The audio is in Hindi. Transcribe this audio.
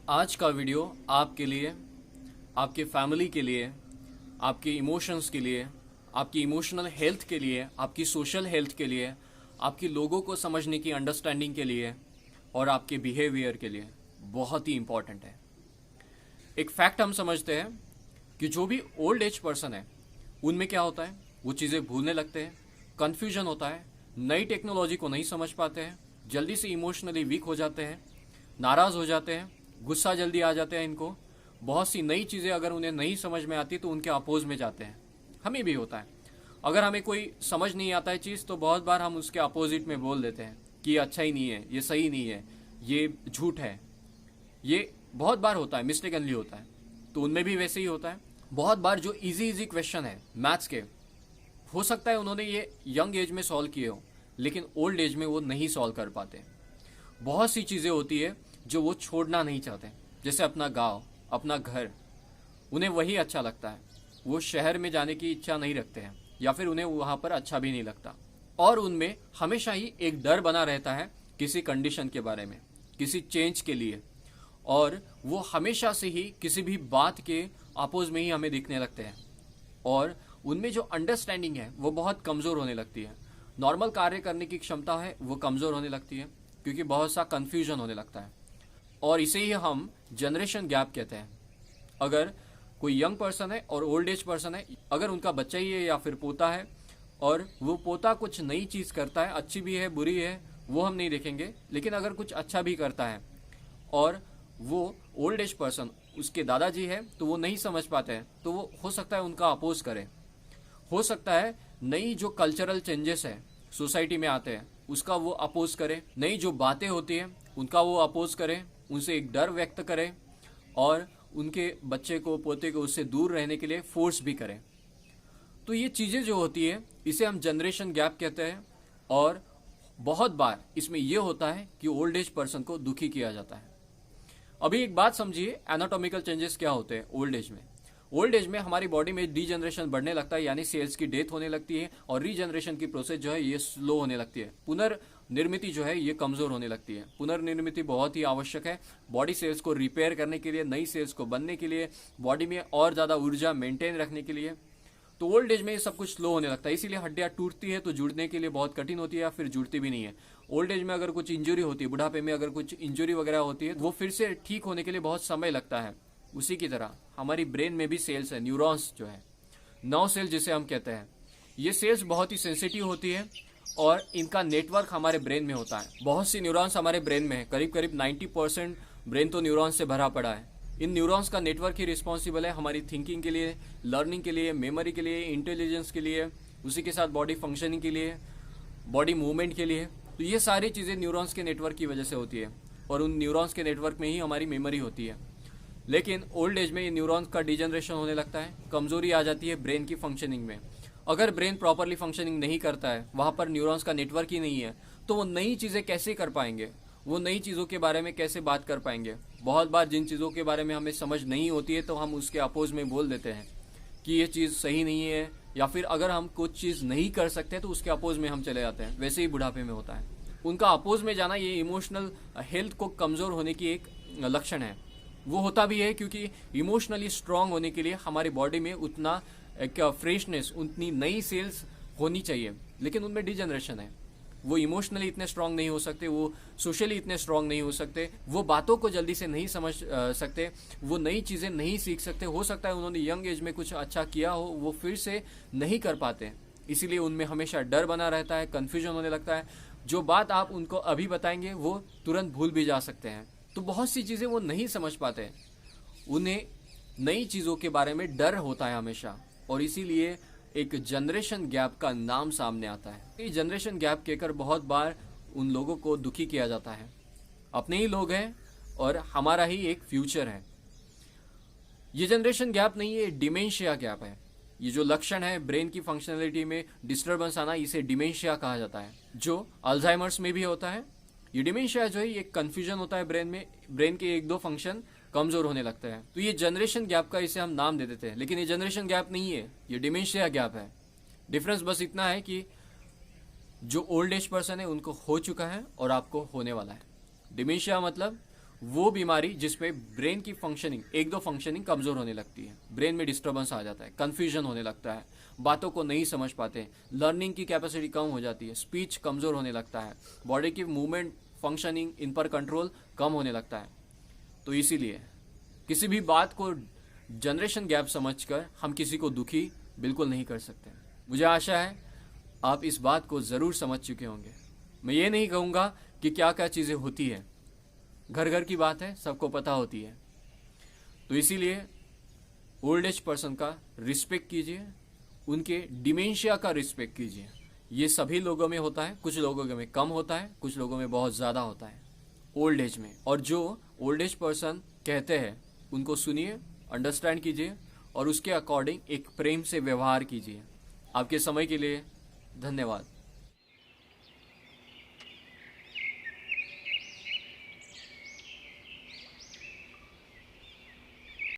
आज का वीडियो आपके लिए, आपके फैमिली के लिए, आपके इमोशंस के लिए, आपकी इमोशनल हेल्थ के लिए, आपकी सोशल हेल्थ के लिए, आपकी लोगों को समझने की अंडरस्टैंडिंग के लिए और आपके बिहेवियर के लिए बहुत ही इम्पॉर्टेंट है। एक फैक्ट हम समझते हैं कि जो भी ओल्ड एज पर्सन है उनमें क्या होता है, वो चीज़ें भूलने लगते हैं, कन्फ्यूजन होता है, नई टेक्नोलॉजी को नहीं समझ पाते हैं, जल्दी से इमोशनली वीक हो जाते हैं, नाराज़ हो जाते हैं, गुस्सा जल्दी आ जाते हैं इनको। बहुत सी नई चीज़ें अगर उन्हें नहीं समझ में आती तो उनके अपोज में जाते हैं। हमें भी होता है, अगर हमें कोई समझ नहीं आता है चीज़ तो बहुत बार हम उसके अपोजिट में बोल देते हैं कि ये अच्छा ही नहीं है, ये सही नहीं है, ये झूठ है। ये बहुत बार होता है, मिस्टेकनली होता है। तो उनमें भी वैसे ही होता है। बहुत बार जो इजी क्वेश्चन है मैथ्स के, हो सकता है उन्होंने ये यंग एज में सॉल्व किए हो, लेकिन ओल्ड एज में वो नहीं सॉल्व कर पाते। बहुत सी चीज़ें होती है जो वो छोड़ना नहीं चाहते, जैसे अपना गांव, अपना घर, उन्हें वही अच्छा लगता है। वो शहर में जाने की इच्छा नहीं रखते हैं, या फिर उन्हें वहाँ पर अच्छा भी नहीं लगता। और उनमें हमेशा ही एक डर बना रहता है किसी कंडीशन के बारे में, किसी चेंज के लिए। और वो हमेशा से ही किसी भी बात के अपोज में ही हमें दिखने लगते हैं। और उनमें जो अंडरस्टैंडिंग है वो बहुत कमज़ोर होने लगती है। नॉर्मल कार्य करने की क्षमता है वो कमज़ोर होने लगती है, क्योंकि बहुत सा कन्फ्यूजन होने लगता है। और इसे ही हम जनरेशन गैप कहते हैं। अगर कोई यंग पर्सन है और ओल्ड एज पर्सन है, अगर उनका बच्चा ही है या फिर पोता है, और वो पोता कुछ नई चीज़ करता है, अच्छी भी है बुरी है वो हम नहीं देखेंगे, लेकिन अगर कुछ अच्छा भी करता है और वो ओल्ड एज पर्सन उसके दादाजी है तो वो नहीं समझ पाते हैं, तो वो हो सकता है उनका अपोज करे। हो सकता है नई जो कल्चरल चेंजेस है सोसाइटी में आते हैं उसका वो अपोज करे, नई जो बातें होती है उनका वो अपोज करे, उनसे एक डर व्यक्त करे और उनके बच्चे को, पोते को उससे दूर रहने के लिए फोर्स भी करे। तो ये चीज़ें जो होती है इसे हम जनरेशन गैप कहते हैं। और बहुत बार इसमें यह होता है कि ओल्ड एज पर्सन को दुखी किया जाता है। अभी एक बात समझिए, एनाटॉमिकल चेंजेस क्या होते हैं ओल्ड एज में। ओल्ड एज में हमारी बॉडी में डीजनरेशन बढ़ने लगता है, यानी सेल्स की डेथ होने लगती है और रीजनरेशन की प्रोसेस जो है ये स्लो होने लगती है। पुनर्निर्मिति जो है ये कमजोर होने लगती है। पुनर्निर्मिति बहुत ही आवश्यक है बॉडी सेल्स को रिपेयर करने के लिए, नई सेल्स को बनने के लिए, बॉडी में और ज़्यादा ऊर्जा मेंटेन रखने के लिए। तो ओल्ड एज में ये सब कुछ स्लो होने लगता है, इसीलिए हड्डियां टूटती है तो जुड़ने के लिए बहुत कठिन होती है या फिर जुड़ती भी नहीं है। ओल्ड एज में अगर कुछ इंजरी होती है, बुढ़ापे में अगर कुछ इंजरी वगैरह होती है, वो फिर से ठीक होने के लिए बहुत समय लगता है। उसी की तरह हमारी ब्रेन में भी सेल्स है, न्यूरॉन्स जो है, नर्व सेल जिसे हम कहते हैं। ये सेल्स बहुत ही सेंसिटिव होती है और इनका नेटवर्क हमारे ब्रेन में होता है। बहुत सी न्यूरॉन्स हमारे ब्रेन में है, करीब करीब 90% ब्रेन तो न्यूरॉन्स से भरा पड़ा है। इन न्यूरॉन्स का नेटवर्क ही रिस्पॉन्सिबल है हमारी थिंकिंग के लिए, लर्निंग के लिए, मेमोरी के लिए, इंटेलिजेंस के लिए, उसी के साथ बॉडी फंक्शनिंग के लिए, बॉडी मूवमेंट के लिए। तो ये सारी चीज़ें न्यूरॉन्स के नेटवर्क की वजह से होती है और उन न्यूरॉन्स के नेटवर्क में ही हमारी मेमोरी होती है। लेकिन ओल्ड एज में ये न्यूरॉन्स का डिजनरेशन होने लगता है, कमजोरी आ जाती है ब्रेन की फंक्शनिंग में। अगर ब्रेन प्रॉपरली फंक्शनिंग नहीं करता है, वहाँ पर न्यूरॉन्स का नेटवर्क ही नहीं है, तो वो नई चीज़ें कैसे कर पाएंगे, वो नई चीज़ों के बारे में कैसे बात कर पाएंगे। बहुत बार जिन चीज़ों के बारे में हमें समझ नहीं होती है तो हम उसके अपोज में बोल देते हैं कि ये चीज़ सही नहीं है, या फिर अगर हम कुछ चीज़ नहीं कर सकते तो उसके अपोज में हम चले जाते हैं। वैसे ही बुढ़ापे में होता है, उनका अपोज में जाना ये इमोशनल हेल्थ को कमज़ोर होने की एक लक्षण है। वो होता भी है क्योंकि इमोशनली स्ट्रांग होने के लिए हमारी बॉडी में उतना एक फ्रेशनेस, उतनी नई सेल्स होनी चाहिए, लेकिन उनमें डिजनरेशन है। वो इमोशनली इतने स्ट्रांग नहीं हो सकते, वो सोशली इतने स्ट्रांग नहीं हो सकते, वो बातों को जल्दी से नहीं समझ सकते, वो नई चीज़ें नहीं सीख सकते। हो सकता है उन्होंने यंग एज में कुछ अच्छा किया हो, वो फिर से नहीं कर पाते, इसीलिए उनमें हमेशा डर बना रहता है, कन्फ्यूजन होने लगता है। जो बात आप उनको अभी बताएंगे वो तुरंत भूल भी जा सकते हैं। तो बहुत सी चीज़ें वो नहीं समझ पाते, उन्हें नई चीज़ों के बारे में डर होता है हमेशा, और इसीलिए एक जनरेशन गैप का नाम सामने आता है। ये जनरेशन गैप कहकर बहुत बार उन लोगों को दुखी किया जाता है। अपने ही लोग हैं और हमारा ही एक फ्यूचर है। ये जनरेशन गैप नहीं है, डिमेंशिया गैप है। ये जो लक्षण है ब्रेन की फंक्शनलिटी में डिस्टर्बेंस आना, इसे डिमेंशिया कहा जाता है, जो अल्जाइमर्स में भी होता है। ये डिमेंशिया जो है ये कंफ्यूजन होता है ब्रेन में, ब्रेन के एक दो फंक्शन कमजोर होने लगता है। तो ये जनरेशन गैप का इसे हम नाम दे देते हैं, लेकिन ये जनरेशन गैप नहीं है, ये डिमेंशिया गैप है। डिफरेंस बस इतना है कि जो ओल्ड एज पर्सन है उनको हो चुका है और आपको होने वाला है। डिमेंशिया मतलब वो बीमारी जिसमें ब्रेन की फंक्शनिंग, एक दो फंक्शनिंग कमज़ोर होने लगती है, ब्रेन में डिस्टर्बेंस आ जाता है, कन्फ्यूजन होने लगता है, बातों को नहीं समझ पाते, लर्निंग की कैपेसिटी कम हो जाती है, स्पीच कमज़ोर होने लगता है, बॉडी की मूवमेंट, फंक्शनिंग, इन पर कंट्रोल कम होने लगता है। तो इसीलिए किसी भी बात को जनरेशन गैप समझकर हम किसी को दुखी बिल्कुल नहीं कर सकते। मुझे आशा है आप इस बात को ज़रूर समझ चुके होंगे। मैं ये नहीं कहूँगा कि क्या क्या चीज़ें होती है, घर घर की बात है, सबको पता होती है। तो इसीलिए ओल्ड एज पर्सन का रिस्पेक्ट कीजिए, उनके डिमेंशिया का रिस्पेक्ट कीजिए। ये सभी लोगों में होता है, कुछ लोगों में कम होता है, कुछ लोगों में बहुत ज़्यादा होता है ओल्ड एज में। और जो ओल्ड एज पर्सन कहते हैं उनको सुनिए, अंडरस्टैंड कीजिए और उसके अकॉर्डिंग एक प्रेम से व्यवहार कीजिए। आपके समय के लिए धन्यवाद।